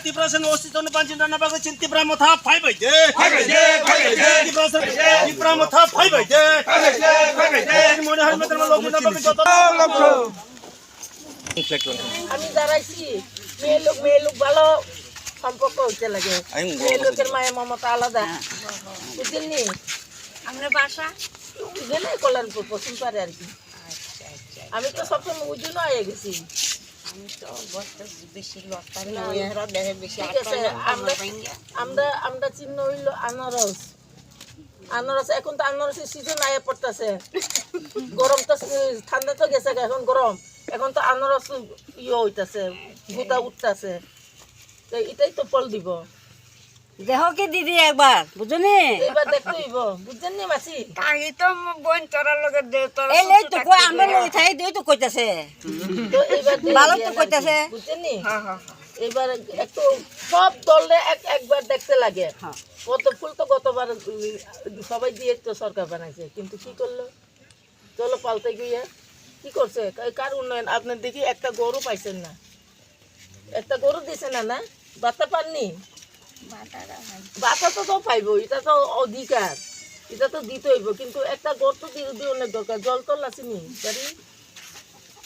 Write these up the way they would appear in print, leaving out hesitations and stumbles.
Tiprasan osito na panjin na bago chin tipra mo tha phai bai de tiprasan tipra mo tha phai bai de mone har meter mo logi na bago joto আমি দাঁড়াইছি মেয়ে লোক ভালো সম্পর্ক হইতে লাগে মেয়ে লোকের মায়া মমতা আলাদা বুঝলি আমরা বাসা বুঝলে কল্যাণপুর পশ্চিম পারে আর কি আমি তো সবসময় ওই হয়ে গেছি আমি তো বেশি লতা দেখে বেশি ঠিক আছে আমরা চিহ্ন হইল আনারস আনারস এখন তো আনারসের সিজন আয়া পড়তেছে গরম তো ঠান্ডা তো গেছে এখন গরম এখন তো আনারস ইয়ে হইতাছে গুদা উঠতেছে এটাই তো ফল দিব দেখো কি দিদি একবার বুঝনি এবার দেখতে হইব বুঝছেন নি মাসি তাই তো বোন তোরার লগে দে তোরা এই তো কই আমরা লই থাই দেই তো কইতাছে তো এবার ভালো তো কইতাছে বুঝছেন নি হ্যাঁ হ্যাঁ এবার একটু সব দলে একবার দেখতে লাগে কত ফুল তো গতবার সবাই দিয়ে তো সরকার বানাইছে কিন্তু কি করলো চলো পাল্টে গিয়ে কি করছে কার উন্নয়ন আপনার দেখি একটা গরু পাইছেন না একটা গরু দিছে না না বাতা পাননি বাতা তো পাইব এটা তো অধিকার এটা তো দিতে হইব কিন্তু একটা গরু তো দিয়ে অনেক দরকার জল তো আসেনি জানি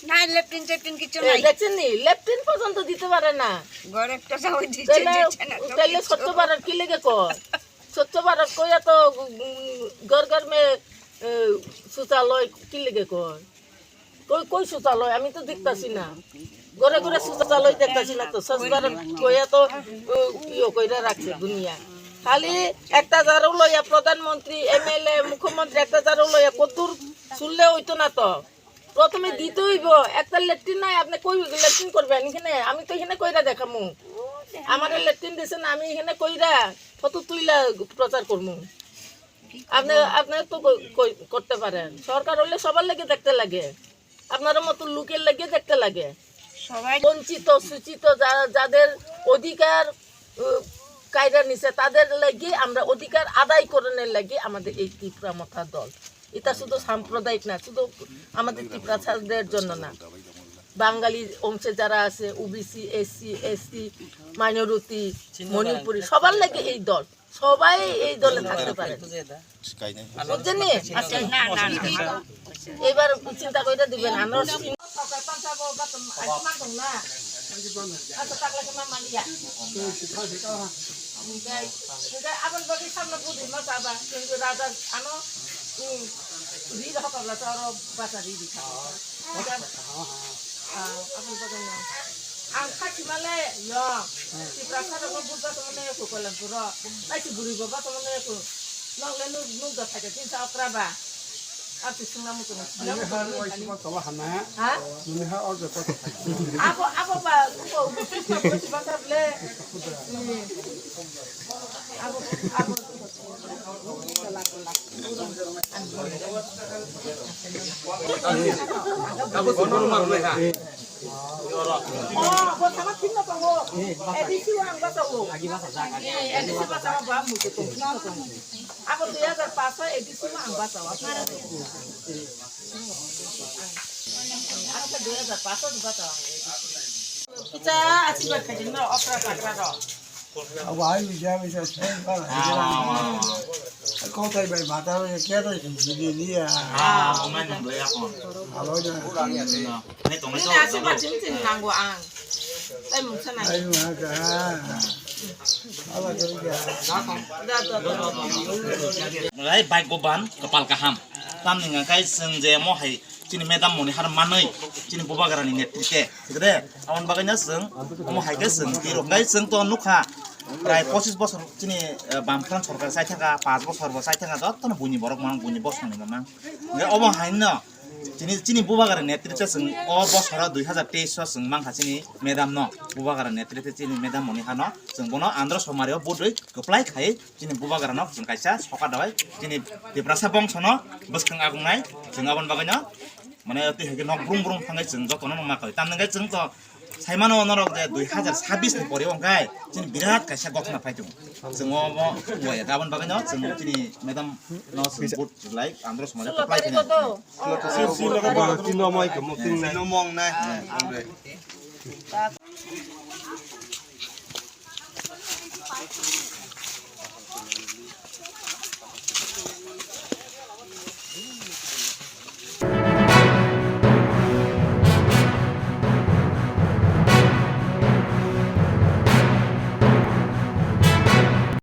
না লেফটিন টেফটিন কিছু নাই দেখছেন নি লেফটিন পর্যন্ত দিতে পারে না ঘরে একটা যাও দিচ্ছে তাহলে স্বচ্ছ ভারত কি লেগে কর স্বচ্ছ ভারত কইয়া তো ঘর ঘর মে শৌচালয় কি লেগে কর কই শৌচালয় আমি তো দেখতাছি না ঘরে ঘরে শৌচালয় দেখতাছি না তো স্বচ্ছ ভারত কইয়া তো ইয়ে কইরা রাখছে দুনিয়া খালি একটা জারু লইয়া প্রধানমন্ত্রী এমএলএ মুখ্যমন্ত্রী একটা জারু লইয়া কতদূর শুনলে হইতো না তো প্রথমে দিতে হইব একটা ল্যাট্রিন নাই আপনি কই ল্যাট্রিন করবেন এখানে আমি তো এখানে কইরা দেখামু আমার ল্যাট্রিন দিছেন আমি এখানে কইরা ফটো তুইলা প্রচার করমু আপনি তো করতে পারেন সরকার হলে সবার লাগে দেখতে লাগে আপনার মতো লোকের লাগে দেখতে লাগে সবাই বঞ্চিত সূচিত যাদের অধিকার কায়দা নিছে তাদের লাগি আমরা অধিকার আদায় করণের লাগি আমাদের এই ত্রিপুরা মাথা দল এটা শুধু সাম্প্রদায়িক না শুধু আমাদের ত্রিপুরাদের জন্য না বাঙালি অংশে যারা আছে OBC SC ST minority Manipuri সবার লাগে এই দল সবাই এই দলে থাকতে পারে বুঝছেন এবার চিন্তা করে দিবেন আমরা আবার বাকি সামনে বুঝি মাছ আবার কিন্তু রাজা আনো রি হকাবলা তো আরো বাসা রি দিখা আপন বাগান না ang kaki male yo si prasa ro buta to mane ko kolan puro ai si buri baba to mane ko nang le nu da thake tin sa okra ba ati sungna mo to ha ako ba ko si ba table ako Ako sono marle ha. Oh, buat sama tim apa wo? Edisi uang bahasa wo. Edisi bahasa apa bamu itu? Apa tuh ya terpaksa edisi uang bahasa wo. Apa tuh ya terpaksa tuh bahasa. Kita asyik berkaji no opera sakra. अब आई विषय सही पर कौन भाई माता ने क्या तो ये लिया मैं नहीं ले आप हेलो जा नहीं तो मैं Ini asyik macam macam nanggu ang. Tapi mungkin आई nanti. वहां का अब कर गया Dah. mulai baik goban kepal kaham tam ninga kai seng je mo hai chini medam moni har manai chini bobagarani netrite gede awan baganya seng mo hai ke seng tiro kai seng to nukha প্রায় 25 বছর চিনি বামফ্রন্ট সরকার চাই থাকা 5 বছর চাই থাকা যত বুনি বরক মান বুনি বসনি মামা অব হাইন চিনি চিনি বুবাগার নেতৃত্বে जों অ বছর 2023 जों মাংখা চিনি মেডাম ন বুবাগার নেতৃত্বে চিনি মেডাম মনি হানো जों বনো আন্ধ্র সমারিও বদৈ গপ্লাই খাই চিনি বুবাগার ন जों কাইসা সকা দাবাই চিনি দেব্রাসা বংশ ন বসখাং আগুনাই जों আবন বাগাইন মানে অতি হেগে ন ব্রুম ব্রুম ফাঙ্গাই जों যতন मा কই তামনগাই जों তো সাইমানো অনরক যে 2026 নি পরে অংকাই চিনি বিরাট কাইসা গঠনা ফাইতো जों অ বয় গাবন বাগাইন जों চিনি মেডাম ন বুট লাইক আন্ধ্র সমারিও গপ্লাই খাই Sino mo ay kumuting minumong na.